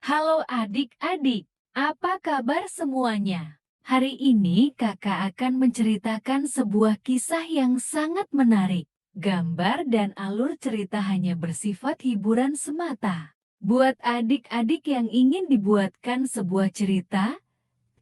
Halo adik-adik, apa kabar semuanya? Hari ini kakak akan menceritakan sebuah kisah yang sangat menarik. Gambar dan alur cerita hanya bersifat hiburan semata. Buat adik-adik yang ingin dibuatkan sebuah cerita,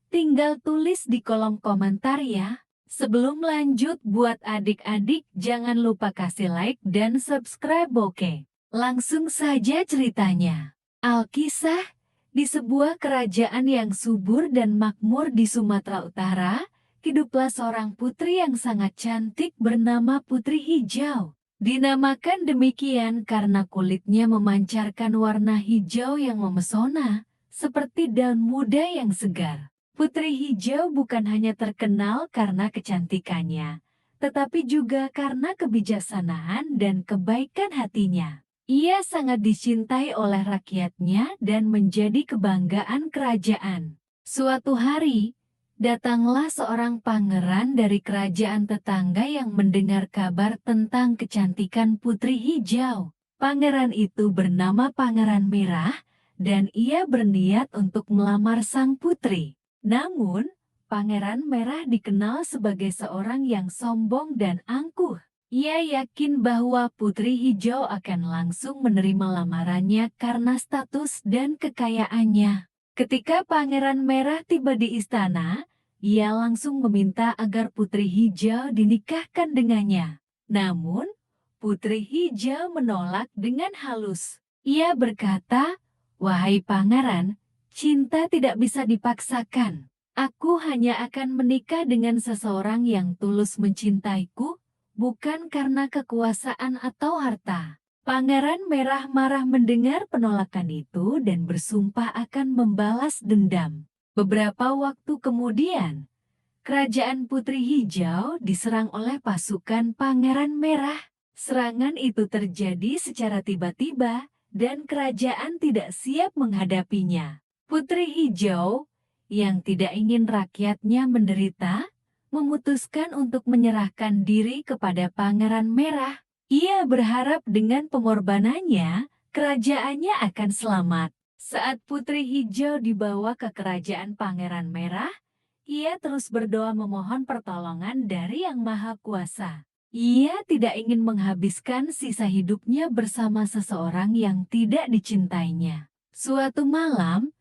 tinggal tulis di kolom komentar ya. Sebelum lanjut buat adik-adik jangan lupa kasih like dan subscribe oke. Langsung saja ceritanya. Alkisah, di sebuah kerajaan yang subur dan makmur di Sumatera Utara, hiduplah seorang putri yang sangat cantik bernama Putri Hijau. Dinamakan demikian karena kulitnya memancarkan warna hijau yang memesona, seperti daun muda yang segar. Putri Hijau bukan hanya terkenal karena kecantikannya, tetapi juga karena kebijaksanaan dan kebaikan hatinya. Ia sangat dicintai oleh rakyatnya dan menjadi kebanggaan kerajaan. Suatu hari, datanglah seorang pangeran dari kerajaan tetangga yang mendengar kabar tentang kecantikan Putri Hijau. Pangeran itu bernama Pangeran Merah, dan ia berniat untuk melamar sang putri. Namun, Pangeran Merah dikenal sebagai seorang yang sombong dan angkuh. Ia yakin bahwa Putri Hijau akan langsung menerima lamarannya karena status dan kekayaannya. Ketika Pangeran Merah tiba di istana, ia langsung meminta agar Putri Hijau dinikahkan dengannya. Namun, Putri Hijau menolak dengan halus. Ia berkata, "Wahai Pangeran, cinta tidak bisa dipaksakan. Aku hanya akan menikah dengan seseorang yang tulus mencintaiku, bukan karena kekuasaan atau harta." Pangeran Merah marah mendengar penolakan itu dan bersumpah akan membalas dendam. Beberapa waktu kemudian, kerajaan Putri Hijau diserang oleh pasukan Pangeran Merah. Serangan itu terjadi secara tiba-tiba dan kerajaan tidak siap menghadapinya. Putri Hijau, yang tidak ingin rakyatnya menderita, memutuskan untuk menyerahkan diri kepada Pangeran Merah. Ia berharap dengan pengorbanannya, kerajaannya akan selamat. Saat Putri Hijau dibawa ke kerajaan Pangeran Merah, ia terus berdoa memohon pertolongan dari Yang Maha Kuasa. Ia tidak ingin menghabiskan sisa hidupnya bersama seseorang yang tidak dicintainya. Suatu malam,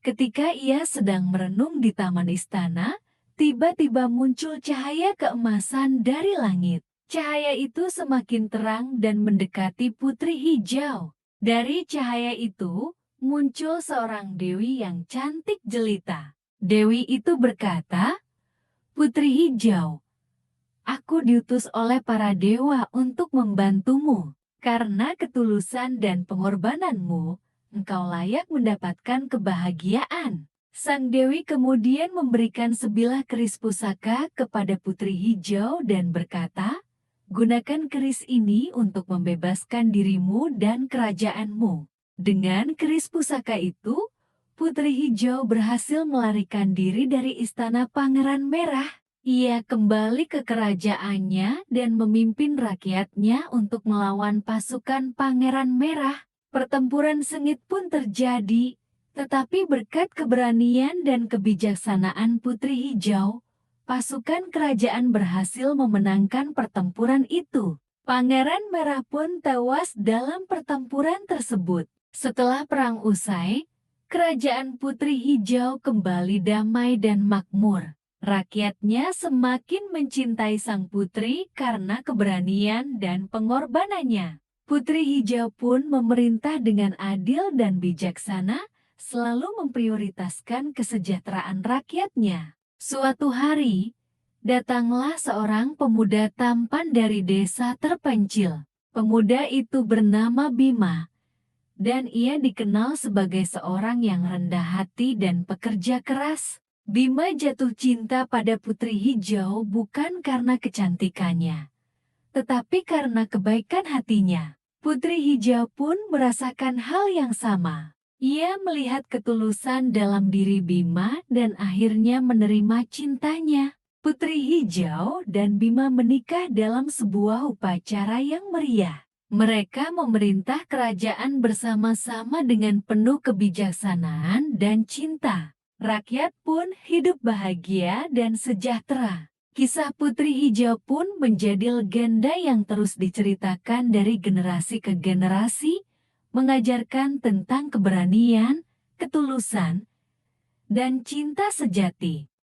ketika ia sedang merenung di taman istana, tiba-tiba muncul cahaya keemasan dari langit. Cahaya itu semakin terang dan mendekati Putri Hijau. Dari cahaya itu, muncul seorang dewi yang cantik jelita. Dewi itu berkata, "Putri Hijau, aku diutus oleh para dewa untuk membantumu. Karena ketulusan dan pengorbananmu, engkau layak mendapatkan kebahagiaan." Sang Dewi kemudian memberikan sebilah keris pusaka kepada Putri Hijau dan berkata, "Gunakan keris ini untuk membebaskan dirimu dan kerajaanmu." Dengan keris pusaka itu, Putri Hijau berhasil melarikan diri dari istana Pangeran Merah. Ia kembali ke kerajaannya dan memimpin rakyatnya untuk melawan pasukan Pangeran Merah. Pertempuran sengit pun terjadi. Tetapi berkat keberanian dan kebijaksanaan Putri Hijau, pasukan kerajaan berhasil memenangkan pertempuran itu. Pangeran Merah pun tewas dalam pertempuran tersebut. Setelah perang usai, kerajaan Putri Hijau kembali damai dan makmur. Rakyatnya semakin mencintai sang putri karena keberanian dan pengorbanannya. Putri Hijau pun memerintah dengan adil dan bijaksana, selalu memprioritaskan kesejahteraan rakyatnya. Suatu hari, datanglah seorang pemuda tampan dari desa terpencil. Pemuda itu bernama Bima, dan ia dikenal sebagai seorang yang rendah hati dan pekerja keras. Bima jatuh cinta pada Putri Hijau bukan karena kecantikannya, tetapi karena kebaikan hatinya. Putri Hijau pun merasakan hal yang sama. Ia melihat ketulusan dalam diri Bima dan akhirnya menerima cintanya. Putri Hijau dan Bima menikah dalam sebuah upacara yang meriah. Mereka memerintah kerajaan bersama-sama dengan penuh kebijaksanaan dan cinta. Rakyat pun hidup bahagia dan sejahtera. Kisah Putri Hijau pun menjadi legenda yang terus diceritakan dari generasi ke generasi, mengajarkan tentang keberanian, ketulusan, dan cinta sejati.